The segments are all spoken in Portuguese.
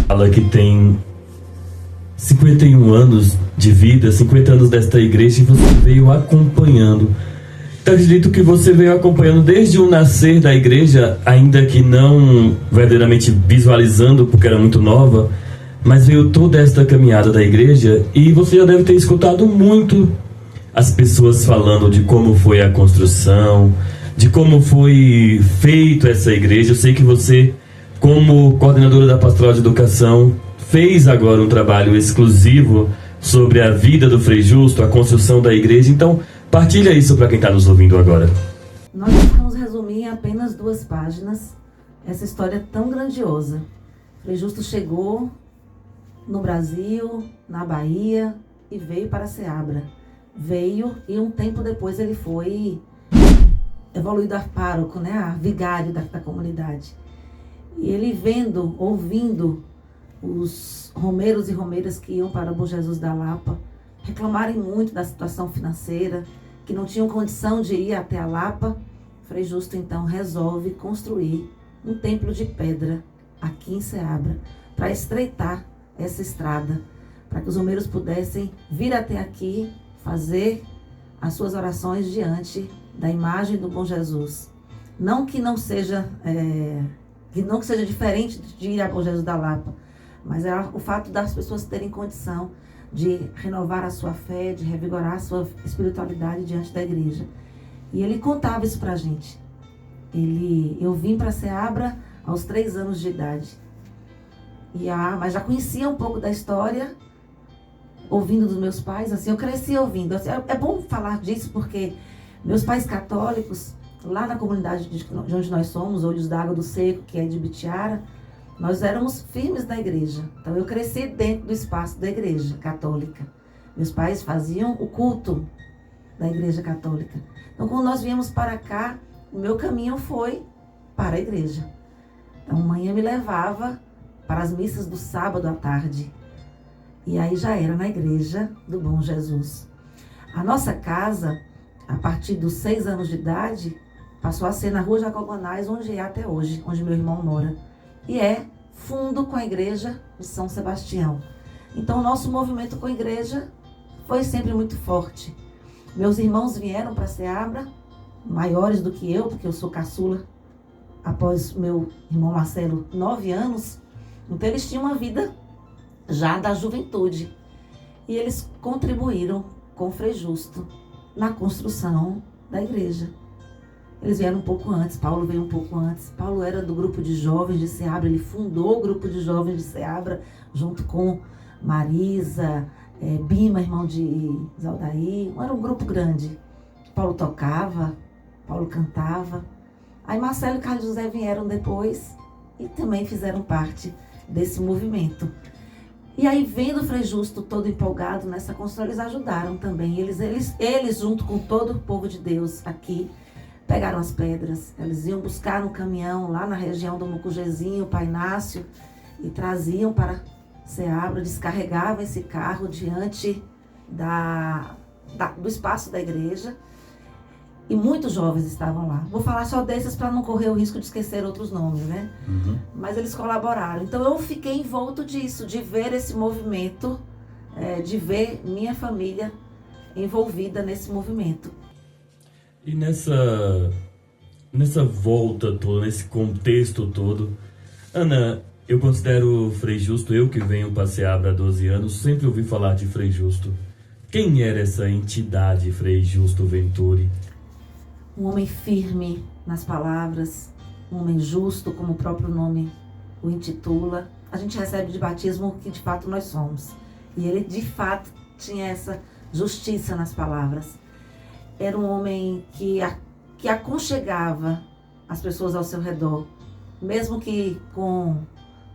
Fala que tem 51 anos de vida, 50 anos desta igreja, e você veio acompanhando. Então, acredito que você veio acompanhando desde o nascer da igreja, ainda que não verdadeiramente visualizando, porque era muito nova, mas veio toda esta caminhada da igreja, e você já deve ter escutado muito as pessoas falando de como foi a construção, de como foi feito essa igreja. Eu sei que você, como coordenadora da Pastoral de Educação, fez agora um trabalho exclusivo sobre a vida do Frei Justo, a construção da igreja. Então, partilha isso para quem está nos ouvindo agora. Nós vamos resumir em apenas 2 páginas essa história tão grandiosa. Frei Justo chegou no Brasil, na Bahia, e veio para Seabra. Veio e um tempo depois ele foi evoluído a pároco, né, a vigário da comunidade. E ele vendo, ouvindo os romeiros e romeiras que iam para o Bom Jesus da Lapa reclamarem muito da situação financeira, que não tinham condição de ir até a Lapa, Frei Justo então resolve construir um templo de pedra aqui em Seabra para estreitar essa estrada, para que os romeiros pudessem vir até aqui fazer as suas orações diante da imagem do Bom Jesus. Não que não seja diferente de ir ao Bom Jesus da Lapa, mas é o fato das pessoas terem condição de renovar a sua fé, de revigorar a sua espiritualidade diante da igreja. E ele contava isso pra gente. Eu vim para Seabra aos 3 anos de idade. Mas já conhecia um pouco da história, ouvindo dos meus pais. Assim, eu cresci ouvindo. Assim, é bom falar disso porque meus pais católicos, lá na comunidade de onde nós somos, Olhos d'Água do Seco, que é de Bitiara, nós éramos firmes da igreja. Então eu cresci dentro do espaço da igreja católica. Meus pais faziam o culto da igreja católica. Então quando nós viemos para cá, o meu caminho foi para a igreja. Então a mãe me levava para as missas do sábado à tarde. E aí já era na igreja do Bom Jesus. A nossa casa, a partir dos 6 anos de idade, passou a ser na Rua Jacobanás, onde é até hoje, onde meu irmão mora. E é fundo com a igreja de São Sebastião. Então o nosso movimento com a igreja foi sempre muito forte. Meus irmãos vieram para Seabra, maiores do que eu, porque eu sou caçula, após meu irmão Marcelo, 9 anos. Então eles tinham uma vida já da juventude. E eles contribuíram com o Frei Justo na construção da igreja. Eles vieram um pouco antes, Paulo veio um pouco antes. Paulo era do grupo de jovens de Seabra, ele fundou o grupo de jovens de Seabra, junto com Marisa, Bima, irmão de Zaldaí. Era um grupo grande. Paulo tocava, Paulo cantava. Aí Marcelo e Carlos José vieram depois e também fizeram parte desse movimento. E aí, vendo o Frei Justo todo empolgado nessa construção, eles ajudaram também. Eles, junto com todo o povo de Deus aqui, pegaram as pedras. Eles iam buscar um caminhão lá na região do Mucujezinho, Pai Inácio, e traziam para Seabra, descarregavam esse carro diante do espaço da igreja. E muitos jovens estavam lá. Vou falar só desses para não correr o risco de esquecer outros nomes, né? Uhum. Mas eles colaboraram. Então eu fiquei envolto disso, de ver esse movimento, de ver minha família envolvida nesse movimento. E nessa volta toda, nesse contexto todo, Ana, eu considero Frei Justo, eu que venho para Seabra há 12 anos, sempre ouvi falar de Frei Justo. Quem era essa entidade, Frei Justo Venturi? Um homem firme nas palavras, um homem justo, como o próprio nome o intitula. A gente recebe de batismo o que de fato nós somos. E ele de fato tinha essa justiça nas palavras. Era um homem que aconchegava as pessoas ao seu redor, mesmo que com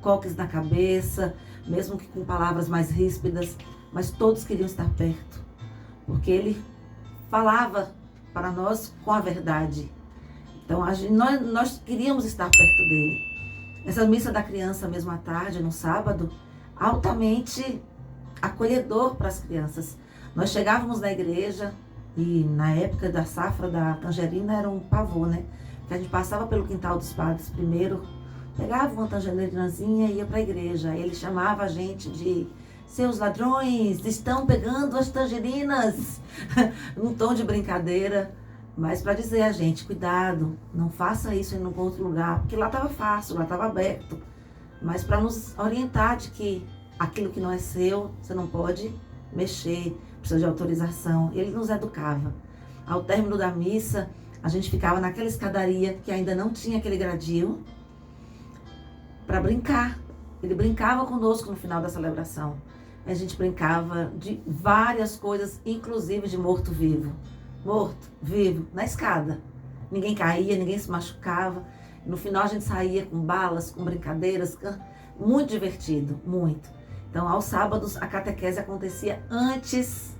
coques na cabeça, mesmo que com palavras mais ríspidas, mas todos queriam estar perto, porque ele falava para nós com a verdade. Então nós queríamos estar perto dele. Essa missa da criança mesmo à tarde, no sábado, altamente acolhedor para as crianças. Nós chegávamos na igreja e na época da safra da tangerina era um pavor, né? Porque a gente passava pelo quintal dos padres primeiro pegava uma tangerinazinha e ia para a igreja. Aí ele chamava a gente de seus ladrões, estão pegando as tangerinas, num tom de brincadeira, mas para dizer a gente, cuidado, não faça isso em um outro lugar, porque lá estava fácil, lá estava aberto, mas para nos orientar de que aquilo que não é seu, você não pode mexer, precisa de autorização. Ele nos educava. Ao término da missa, a gente ficava naquela escadaria que ainda não tinha aquele gradil para brincar. Ele brincava conosco no final da celebração. A gente brincava de várias coisas, inclusive de morto-vivo. Morto-vivo, na escada. Ninguém caía, ninguém se machucava. No final a gente saía com balas, com brincadeiras, muito divertido, muito. Então, aos sábados, a catequese acontecia antes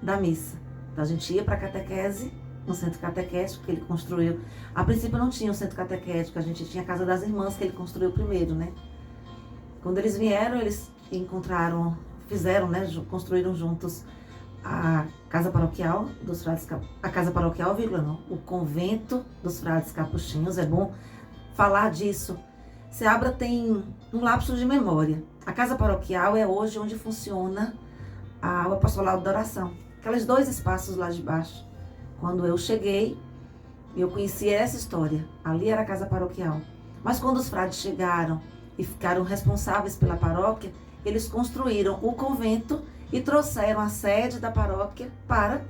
da missa. Então, a gente ia para a catequese, no centro catequético que ele construiu. A princípio não tinha o centro catequético, a gente tinha a Casa das Irmãs que ele construiu primeiro, né? Quando eles vieram, eles construíram juntos a casa paroquial dos frades, o convento dos frades capuchinhos. É bom falar disso. Seabra tem um lapso de memória. A casa paroquial é hoje onde funciona o apostolado da oração. Aqueles 2 espaços lá de baixo. Quando eu cheguei, eu conhecia essa história. Ali era a casa paroquial. Mas quando os frades chegaram e ficaram responsáveis pela paróquia, eles construíram o convento e trouxeram a sede da paróquia para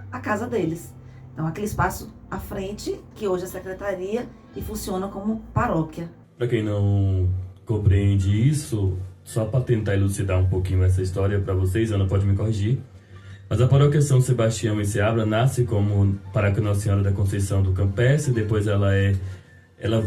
a casa deles. Então, aquele espaço à frente, que hoje é secretaria e funciona como paróquia. Para quem não compreende isso, só para tentar elucidar um pouquinho essa história para vocês, Ana pode me corrigir, mas a paróquia São Sebastião em Seabra nasce como Paróquia Nossa Senhora da Conceição do Campestre, depois ela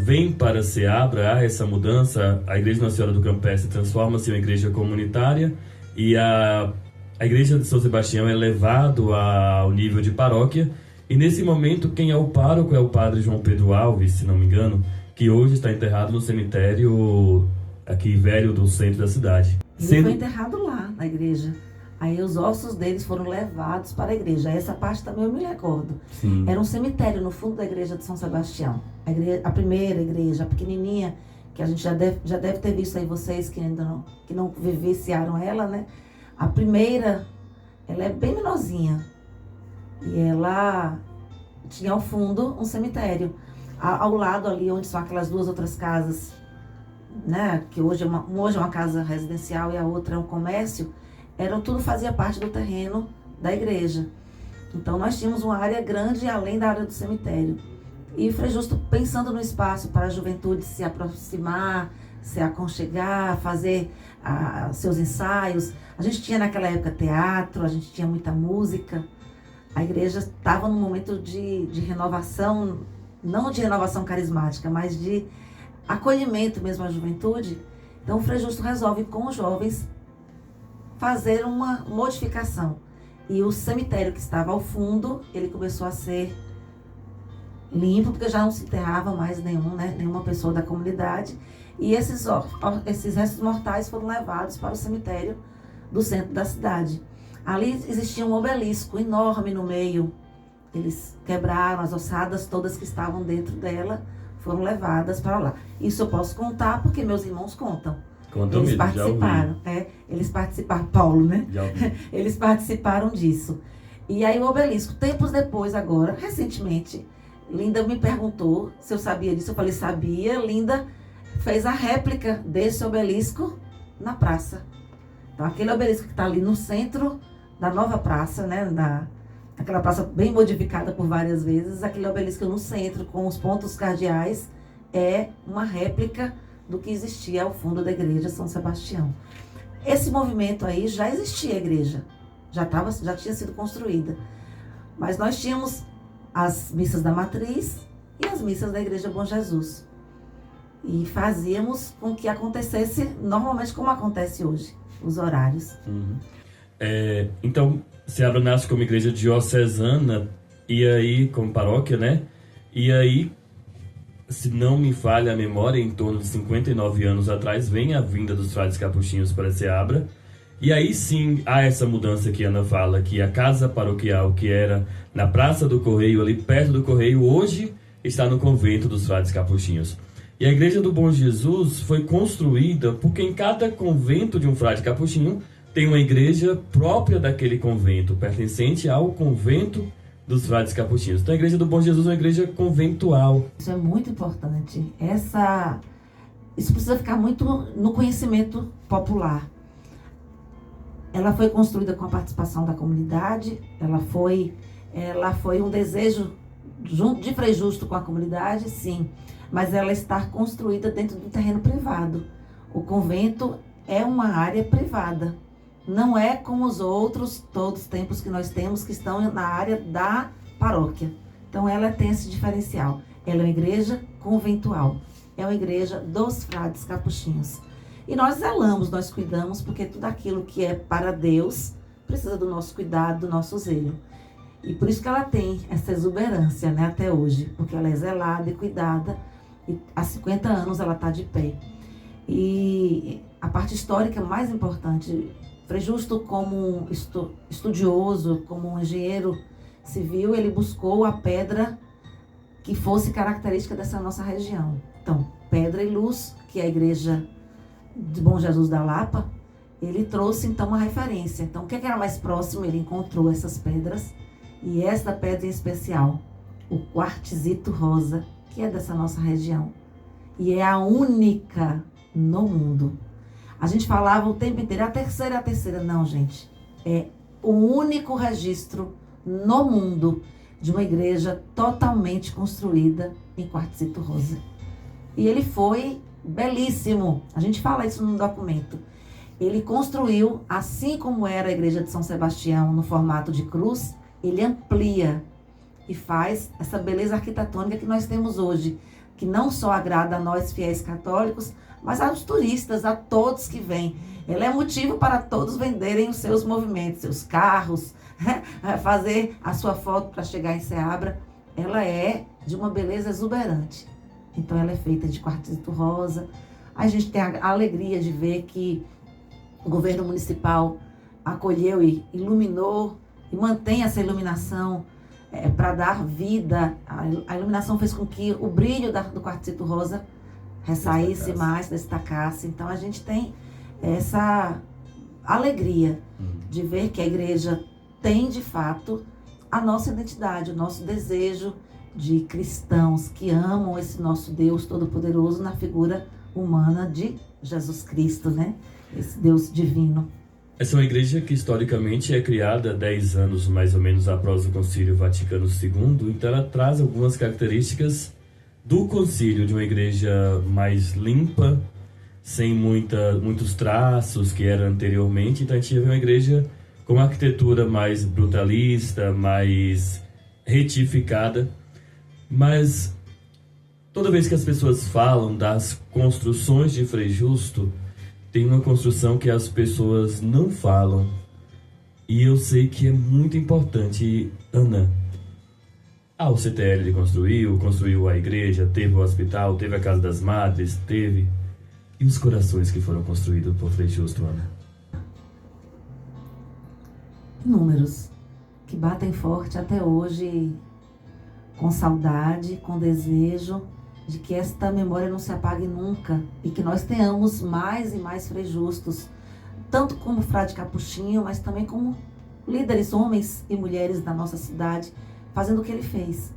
vem para Seabra, há essa mudança, a Igreja Nossa Senhora do Campestre transforma-se em uma igreja comunitária e a Igreja de São Sebastião é levado ao nível de paróquia, e nesse momento quem é o pároco é o padre João Pedro Alves, se não me engano, que hoje está enterrado no cemitério aqui velho do centro da cidade. Ele foi enterrado lá, na igreja. Aí os ossos deles foram levados para a igreja. Essa parte também eu me recordo. Sim. Era um cemitério no fundo da igreja de São Sebastião. A primeira igreja, a pequenininha, que a gente já deve ter visto aí vocês que ainda não vivenciaram ela, né? A primeira, ela é bem menorzinha. E ela tinha ao fundo um cemitério. Ao lado ali, onde são aquelas 2 outras casas, né? Que hoje é uma casa residencial e a outra é um comércio. Tudo fazia parte do terreno da igreja. Então nós tínhamos uma área grande além da área do cemitério. E Frei Justo, pensando no espaço para a juventude se aproximar, se aconchegar, fazer seus ensaios. A gente tinha naquela época teatro, a gente tinha muita música. A igreja estava num momento de renovação, não de renovação carismática, mas de acolhimento mesmo à juventude. Então o Frei Justo resolve com os jovens fazer uma modificação. E o cemitério que estava ao fundo, ele começou a ser limpo, porque já não se enterrava mais nenhuma pessoa da comunidade. E esses restos mortais foram levados para o cemitério do centro da cidade. Ali existia um obelisco enorme no meio. Eles quebraram as ossadas todas que estavam dentro dela, foram levadas para lá. Isso eu posso contar porque meus irmãos contam. Eles participaram, eles participaram, Paulo, né? Eles participaram disso. E aí o obelisco, tempos depois agora, recentemente, Linda me perguntou se eu sabia disso. Eu falei, sabia. Linda fez a réplica desse obelisco na praça. Então aquele obelisco que está ali no centro da nova praça, né? Aquela praça bem modificada por várias vezes, aquele obelisco no centro com os pontos cardeais é uma réplica do que existia ao fundo da igreja São Sebastião. Esse movimento aí já existia a igreja, já tinha sido construída. Mas nós tínhamos as missas da matriz e as missas da Igreja Bom Jesus. E fazíamos com que acontecesse normalmente como acontece hoje, os horários. Uhum. Então, Seabra nasce como igreja diocesana e aí como paróquia, né? E aí, se não me falha a memória, em torno de 59 anos atrás, vem a vinda dos frades capuchinhos para Seabra. E aí sim, há essa mudança que a Ana fala, que a casa paroquial, que era na Praça do Correio, ali perto do Correio, hoje está no convento dos frades capuchinhos. E a Igreja do Bom Jesus foi construída porque em cada convento de um frade capuchinho tem uma igreja própria daquele convento, pertencente ao convento dos frades capuchinhos. Então a Igreja do Bom Jesus é uma igreja conventual. Isso é muito importante. Isso precisa ficar muito no conhecimento popular. Ela foi construída com a participação da comunidade, ela foi um desejo de Frei Justo com a comunidade, sim, mas ela está construída dentro do terreno privado. O convento é uma área privada, não é como todos os templos que nós temos que estão na área da paróquia. Então ela tem esse diferencial, ela é uma igreja conventual, é uma igreja dos frades capuchinhos. E nós zelamos, nós cuidamos, porque tudo aquilo que é para Deus precisa do nosso cuidado, do nosso zelo. E por isso que ela tem essa exuberância, né, até hoje, porque ela é zelada e cuidada, e há 50 anos ela está de pé. E a parte histórica mais importante, Frei Justo, como um estudioso, como um engenheiro civil, ele buscou a pedra que fosse característica dessa nossa região. Então, Pedra e Luz, que é a igreja de Bom Jesus da Lapa, ele trouxe então uma referência. Então, o que era mais próximo? Ele encontrou essas pedras, e esta pedra em especial, o quartzito rosa, que é dessa nossa região, e é a única no mundo. A gente falava o tempo inteiro, a terceira. Não, gente, é o único registro no mundo de uma igreja totalmente construída em quartzito rosa. E ele foi belíssimo. A gente fala isso no documento. Ele construiu, assim como era a igreja de São Sebastião, no formato de cruz, ele amplia e faz essa beleza arquitetônica que nós temos hoje, que não só agrada a nós fiéis católicos, mas aos turistas, a todos que vêm. Ela é motivo para todos venderem os seus movimentos, seus carros, fazer a sua foto para chegar em Ceabra. Ela é de uma beleza exuberante. Então ela é feita de quartzito rosa. A gente tem a alegria de ver que o governo municipal acolheu e iluminou e mantém essa iluminação para dar vida. A iluminação fez com que o brilho do quartzito rosa ressaísse mais, destacasse. Então a gente tem essa alegria de ver que a igreja tem de fato a nossa identidade, o nosso desejo de cristãos que amam esse nosso Deus Todo-Poderoso na figura humana de Jesus Cristo, né? Esse Deus divino. Essa é uma igreja que historicamente é criada 10 anos mais ou menos após o Concílio Vaticano II, então ela traz algumas características do concílio, de uma igreja mais limpa, sem muitos traços que era anteriormente. Então a gente vê uma igreja com uma arquitetura mais brutalista, mais retificada. Mas toda vez que as pessoas falam das construções de Frei Justo, tem uma construção que as pessoas não falam. E eu sei que é muito importante. Ana, o CTL ele construiu a igreja, teve o hospital, teve a Casa das Madres, teve... E os corações que foram construídos por Frei Justo, Ana? Números que batem forte até hoje, com saudade, com desejo de que esta memória não se apague nunca e que nós tenhamos mais e mais Frei Justos, tanto como frade capuchinho, mas também como líderes, homens e mulheres da nossa cidade, fazendo o que ele fez.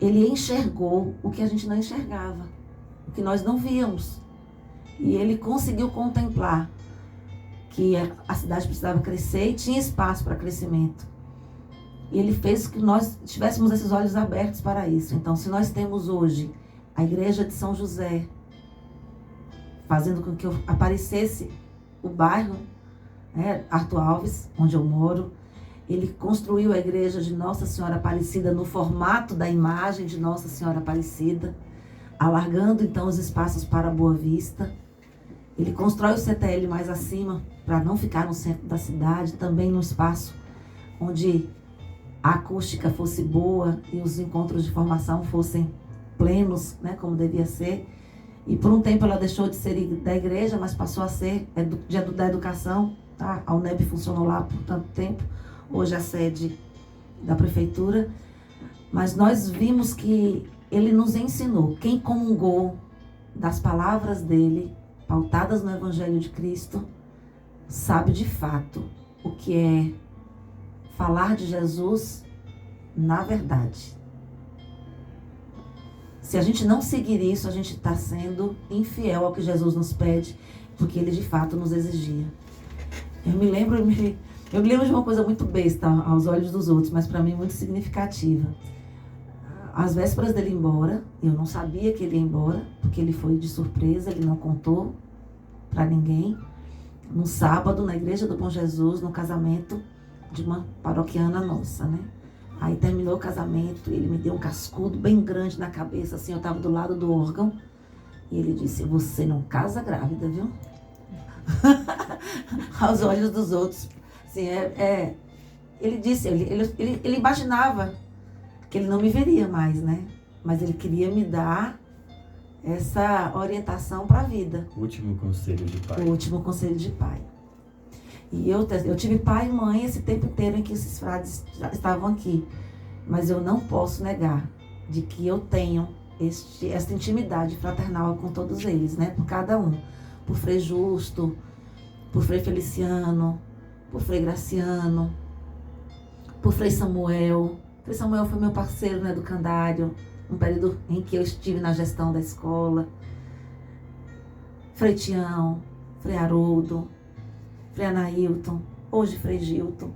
Ele enxergou o que a gente não enxergava, o que nós não víamos. E ele conseguiu contemplar que a cidade precisava crescer e tinha espaço para crescimento. E ele fez que nós tivéssemos esses olhos abertos para isso. Então, se nós temos hoje a igreja de São José, fazendo com que aparecesse o bairro, Arthur Alves, onde eu moro, ele construiu a igreja de Nossa Senhora Aparecida no formato da imagem de Nossa Senhora Aparecida, alargando então os espaços para a Boa Vista. Ele constrói o CTL mais acima, para não ficar no centro da cidade, também num espaço onde a acústica fosse boa e os encontros de formação fossem plenos, né, como devia ser. E por um tempo ela deixou de ser da igreja, mas passou a ser da educação. Tá? A UNEB funcionou lá por tanto tempo, hoje é a sede da prefeitura. Mas nós vimos que ele nos ensinou, quem comungou das palavras dele, pautadas no Evangelho de Cristo, sabe de fato o que é falar de Jesus na verdade. Se a gente não seguir isso, a gente está sendo infiel ao que Jesus nos pede, porque ele de fato nos exigia. Eu me lembro de uma coisa muito besta aos olhos dos outros, mas para mim muito significativa. Às vésperas dele ir embora, eu não sabia que ele ia embora, porque ele foi de surpresa, ele não contou para ninguém. No sábado, na igreja do Bom Jesus, no casamento de uma paroquiana nossa, né? Aí terminou o casamento, ele me deu um cascudo bem grande na cabeça, assim, eu estava do lado do órgão, e ele disse: você não casa grávida, viu? Aos olhos dos outros. Assim, ele disse, ele imaginava que ele não me veria mais, né? Mas ele queria me dar essa orientação para a vida. O último conselho de pai. O último conselho de pai. E eu tive pai e mãe esse tempo inteiro em que esses frades estavam aqui. Mas eu não posso negar de que eu tenho essa intimidade fraternal com todos eles, né? Por cada um. Por Frei Justo, por Frei Feliciano, por Frei Graciano, por Frei Samuel. Frei Samuel foi meu parceiro no educandário, no período em que eu estive na gestão da escola. Frei Tião, Frei Haroldo, Frei Anailton, hoje Frei Gilton.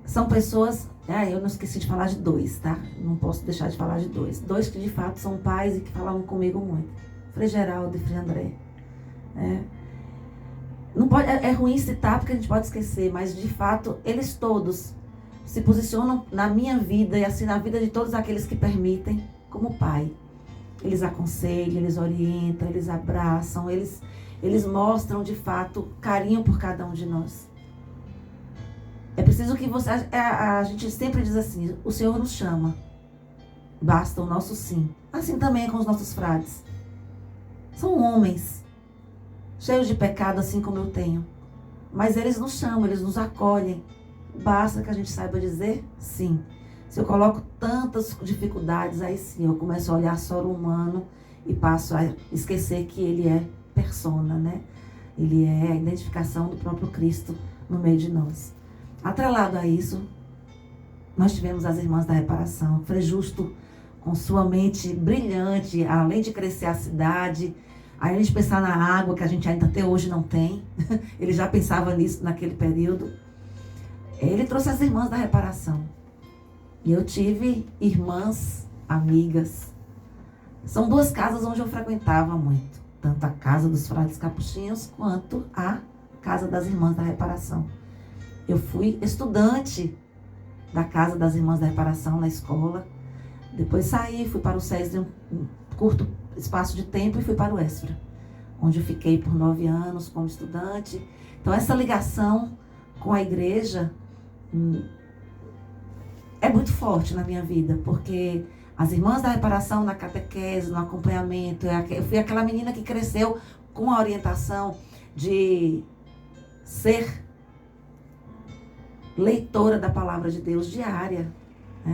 São pessoas, eu não esqueci de falar de dois, tá? Não posso deixar de falar de dois. Dois que de fato são pais e que falavam comigo muito. Frei Geraldo e Frei André. Não pode, é ruim citar porque a gente pode esquecer, mas de fato eles todos se posicionam na minha vida e assim na vida de todos aqueles que permitem como pai. Eles aconselham, eles orientam, eles abraçam, eles mostram de fato carinho por cada um de nós. É preciso que a gente sempre diz assim: o Senhor nos chama, basta o nosso sim. Assim também é com os nossos frades. São homens, cheios de pecado assim como eu tenho, mas eles nos chamam, eles nos acolhem. Basta que a gente saiba dizer sim. Se eu coloco tantas dificuldades, aí sim eu começo a olhar só o humano e passo a esquecer que ele é persona, né? Ele é a identificação do próprio Cristo no meio de nós. Atrelado a isso, nós tivemos as Irmãs da Reparação. Frei Justo, com sua mente brilhante, além de crescer a cidade, aí a gente pensar na água, que a gente ainda até hoje não tem. Ele já pensava nisso naquele período. Ele trouxe as Irmãs da Reparação. E eu tive irmãs, amigas. São duas casas onde eu frequentava muito. Tanto a casa dos frades capuchinhos, quanto a casa das Irmãs da Reparação. Eu fui estudante da casa das Irmãs da Reparação na escola. Depois saí, fui para o SESI um curto espaço de tempo e fui para o ESFRA, onde eu fiquei por 9 anos como estudante. Então essa ligação com a igreja é muito forte na minha vida, porque as Irmãs da Reparação na catequese, no acompanhamento, eu fui aquela menina que cresceu com a orientação de ser leitora da Palavra de Deus diária.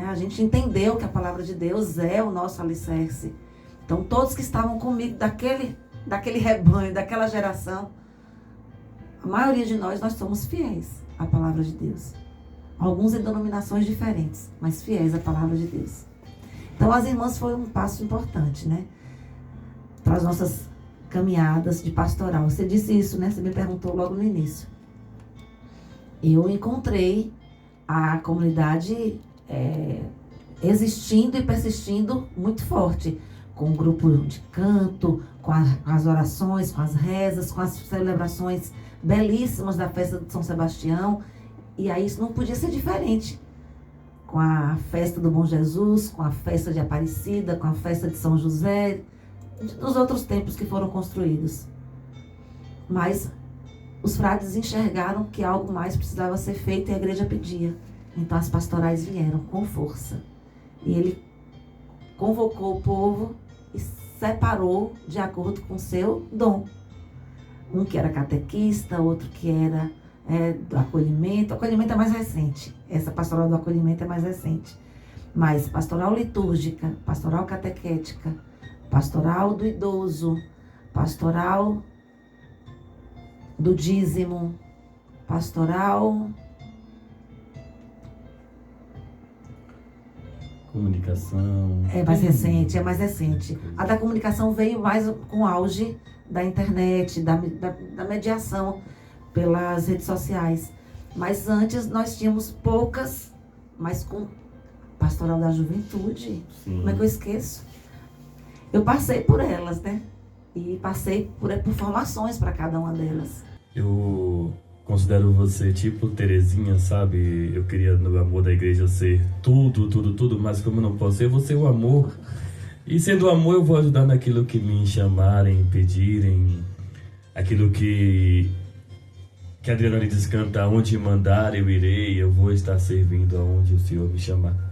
A gente entendeu que a Palavra de Deus é o nosso alicerce. Então todos que estavam comigo daquele rebanho, daquela geração, a maioria de nós somos fiéis à Palavra de Deus. Alguns em denominações diferentes, mas fiéis à Palavra de Deus. Então as irmãs foi um passo importante, né? Para as nossas caminhadas de pastoral. Você disse isso, né? Você me perguntou logo no início. Eu encontrei a comunidade existindo e persistindo muito forte, com o grupo de canto, com as orações, com as rezas, com as celebrações belíssimas da festa de São Sebastião. E aí isso não podia ser diferente. Com a festa do Bom Jesus, com a festa de Aparecida, com a festa de São José, dos outros templos que foram construídos. Mas os frades enxergaram que algo mais precisava ser feito e a igreja pedia. Então as pastorais vieram com força. E ele convocou o povo e separou de acordo com o seu dom. Um que era catequista, outro que era do acolhimento. O acolhimento é mais recente. Essa pastoral do acolhimento é mais recente. Mas pastoral litúrgica, pastoral catequética, pastoral do idoso, pastoral do dízimo, pastoral... Comunicação. É mais recente. A da comunicação veio mais com o auge da internet, da mediação pelas redes sociais. Mas antes nós tínhamos poucas, mas com pastoral da juventude. Sim. Como é que eu esqueço? Eu passei por elas, né? E passei por formações para cada uma delas. Eu considero você tipo Terezinha, sabe? Eu queria no amor da igreja ser tudo, mas como eu não posso ser, eu vou ser o amor. E sendo o amor, eu vou ajudar naquilo que me chamarem, pedirem, aquilo que a Adriana Lides canta, aonde mandar eu irei, eu vou estar servindo aonde o Senhor me chamar.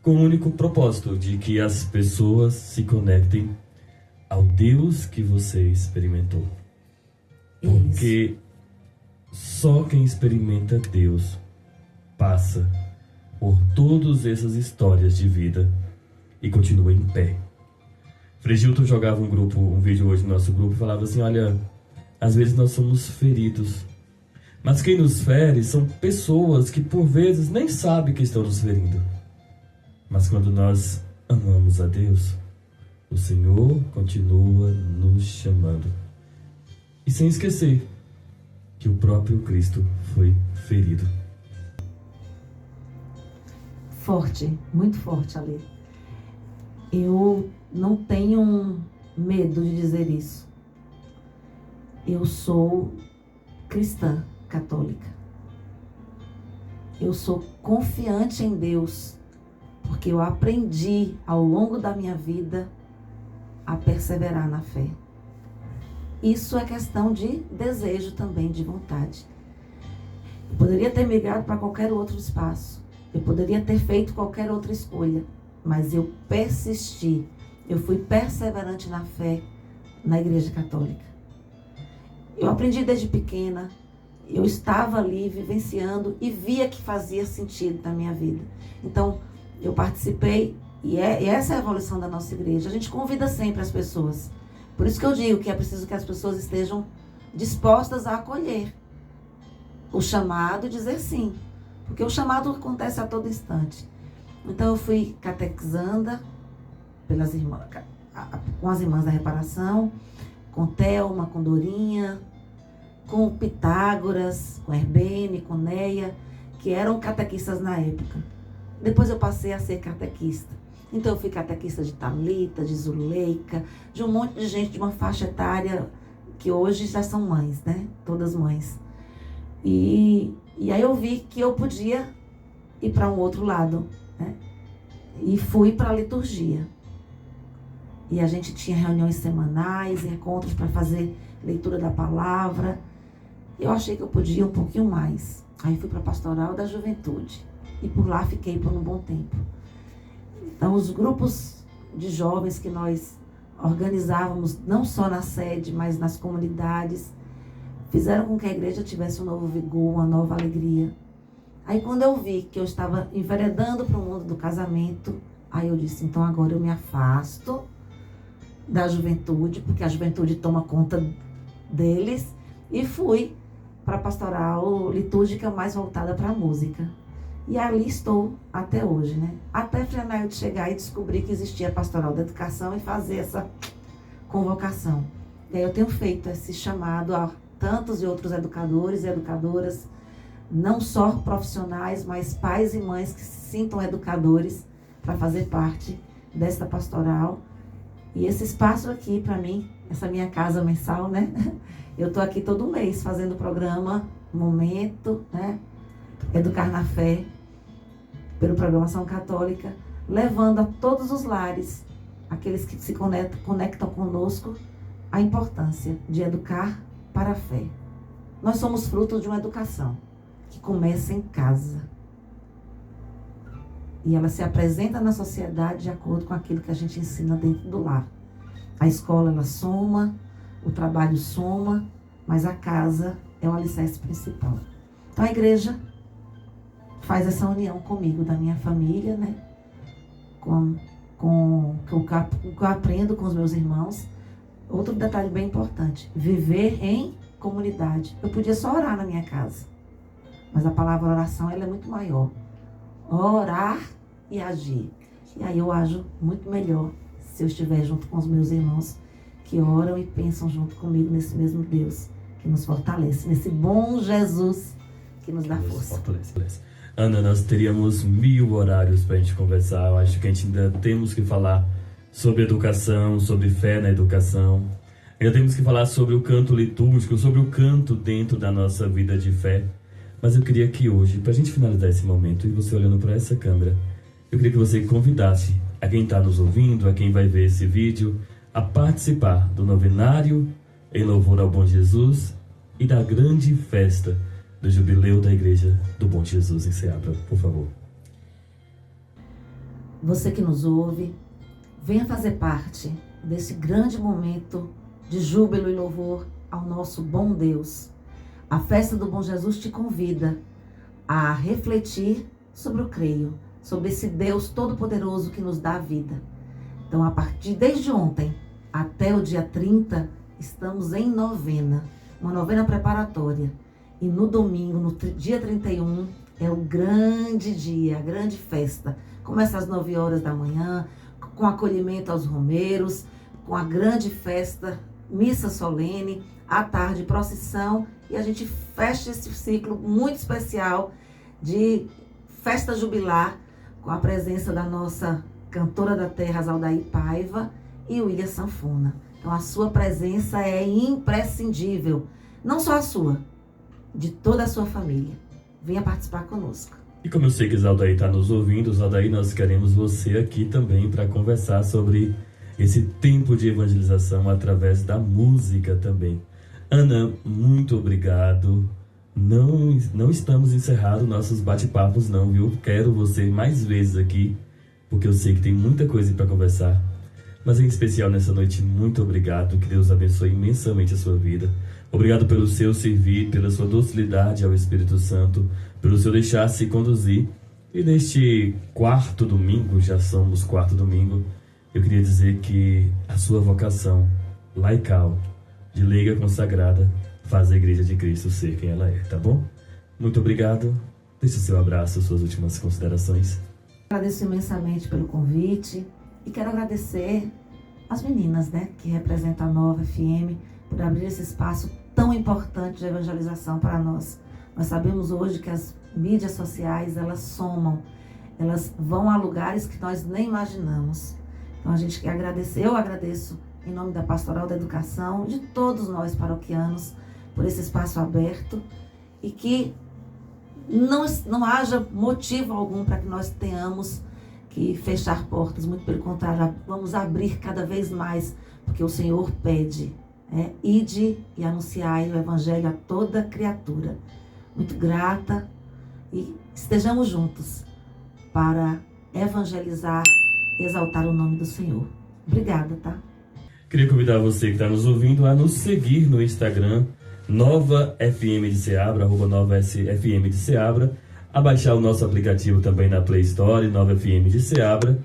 Com o único propósito de que as pessoas se conectem ao Deus que você experimentou. Porque só quem experimenta Deus passa por todas essas histórias de vida e continua em pé. Frei Gilton jogava um vídeo hoje no nosso grupo e falava assim, olha, às vezes nós somos feridos, mas quem nos fere são pessoas que por vezes nem sabem que estão nos ferindo. Mas quando nós amamos a Deus, o Senhor continua nos chamando. E sem esquecer que o próprio Cristo foi ferido. Forte, muito forte, Ale. Eu não tenho medo de dizer isso. Eu sou cristã católica. Eu sou confiante em Deus, porque eu aprendi ao longo da minha vida a perseverar na fé. Isso é questão de desejo também, de vontade. Eu poderia ter migrado para qualquer outro espaço. Eu poderia ter feito qualquer outra escolha. Mas eu persisti. Eu fui perseverante na fé na Igreja Católica. Eu aprendi desde pequena. Eu estava ali vivenciando e via que fazia sentido na minha vida. Então, eu participei e essa é a evolução da nossa igreja. A gente convida sempre as pessoas. Por isso que eu digo que é preciso que as pessoas estejam dispostas a acolher o chamado e dizer sim. Porque o chamado acontece a todo instante. Então eu fui catequizanda com as irmãs da reparação, com Thelma, com Dorinha, com Pitágoras, com Herbene, com Neia, que eram catequistas na época. Depois eu passei a ser catequista. Então eu fui catequista de Thalita, de Zuleika, de um monte de gente de uma faixa etária que hoje já são mães, né? Todas mães. E aí eu vi que eu podia ir para um outro lado, né? E fui para a liturgia. E a gente tinha reuniões semanais, encontros para fazer leitura da palavra. Eu achei que eu podia um pouquinho mais. Aí fui para a pastoral da juventude. E por lá fiquei por um bom tempo. Então, os grupos de jovens que nós organizávamos, não só na sede, mas nas comunidades, fizeram com que a igreja tivesse um novo vigor, uma nova alegria. Aí, quando eu vi que eu estava enveredando para o mundo do casamento, aí eu disse, então agora eu me afasto da juventude, porque a juventude toma conta deles, e fui para a pastoral litúrgica mais voltada para a música. E ali estou até hoje, né? Até Frei Anailton chegar e descobrir que existia a pastoral da educação e fazer essa convocação. E aí eu tenho feito esse chamado a tantos e outros educadores e educadoras, não só profissionais, mas pais e mães que se sintam educadores para fazer parte desta pastoral. E esse espaço aqui, para mim, essa minha casa mensal, né? Eu estou aqui todo mês fazendo o programa Momento, né? Educar na Fé, pela Programação Católica, levando a todos os lares, aqueles que se conectam conosco, a importância de educar para a fé. Nós somos fruto de uma educação que começa em casa. E ela se apresenta na sociedade de acordo com aquilo que a gente ensina dentro do lar. A escola, ela soma, o trabalho soma, mas a casa é o alicerce principal. Então a igreja faz essa união comigo, da minha família, né? Com com o que eu aprendo com os meus irmãos. Outro detalhe bem importante: viver em comunidade. Eu podia só orar na minha casa, mas a palavra oração ela é muito maior. Orar e agir. E aí eu ajo muito melhor se eu estiver junto com os meus irmãos que oram e pensam junto comigo nesse mesmo Deus que nos fortalece, nesse bom Jesus que nos dá força. Ana, nós teríamos 1000 horários para a gente conversar. Eu acho que a gente ainda temos que falar sobre educação, sobre fé na educação. Ainda temos que falar sobre o canto litúrgico, sobre o canto dentro da nossa vida de fé. Mas eu queria que hoje, para a gente finalizar esse momento, e você olhando para essa câmera, eu queria que você convidasse a quem está nos ouvindo, a quem vai ver esse vídeo, a participar do novenário em louvor ao Bom Jesus e da grande festa do jubileu da Igreja do Bom Jesus em Ceabra, por favor. Você que nos ouve, venha fazer parte desse grande momento de júbilo e louvor ao nosso bom Deus. A festa do Bom Jesus te convida a refletir sobre o creio, sobre esse Deus todo-poderoso que nos dá a vida. Então, a partir desde ontem até o dia 30, estamos em novena, uma novena preparatória. E no domingo, no dia 31, é o grande dia, a grande festa. Começa às 9 horas da manhã, com acolhimento aos romeiros, com a grande festa, missa solene, à tarde, procissão, e a gente fecha esse ciclo muito especial de festa jubilar, com a presença da nossa cantora da terra, Zaldaí Paiva, e William Sanfona. Então a sua presença é imprescindível, não só a sua, de toda a sua família. Venha participar conosco. E como eu sei que Zaldaí está nos ouvindo, Zaldaí, nós queremos você aqui também para conversar sobre esse tempo de evangelização através da música também. Ana, muito obrigado. Não estamos encerrando nossos bate-papos não, viu? Quero você mais vezes aqui, porque eu sei que tem muita coisa para conversar. Mas em especial nessa noite, muito obrigado. Que Deus abençoe imensamente a sua vida. Obrigado pelo seu servir, pela sua docilidade ao Espírito Santo, pelo seu deixar-se conduzir. E neste quarto domingo, já somos quarto domingo, eu queria dizer que a sua vocação laical, de leiga consagrada, faz a Igreja de Cristo ser quem ela é, tá bom? Muito obrigado. Deixe o seu abraço, suas últimas considerações. Agradeço imensamente pelo convite e quero agradecer as meninas, que representam a Nova FM, por abrir esse espaço tão importante de evangelização para nós. Nós sabemos hoje que as mídias sociais, elas somam, elas vão a lugares que nós nem imaginamos. Então a gente quer agradecer, eu agradeço em nome da Pastoral da Educação, de todos nós paroquianos, por esse espaço aberto e que não haja motivo algum para que nós tenhamos que fechar portas, muito pelo contrário, vamos abrir cada vez mais, porque o Senhor pede, ide e anunciai o Evangelho a toda criatura. Muito grata e estejamos juntos para evangelizar e exaltar o nome do Senhor. Obrigada, tá? Queria convidar você que está nos ouvindo a nos seguir no Instagram, Nova FM de Ceabra, @Nova FM de Ceabra, a baixar o nosso aplicativo também na Play Store, Nova FM de Ceabra,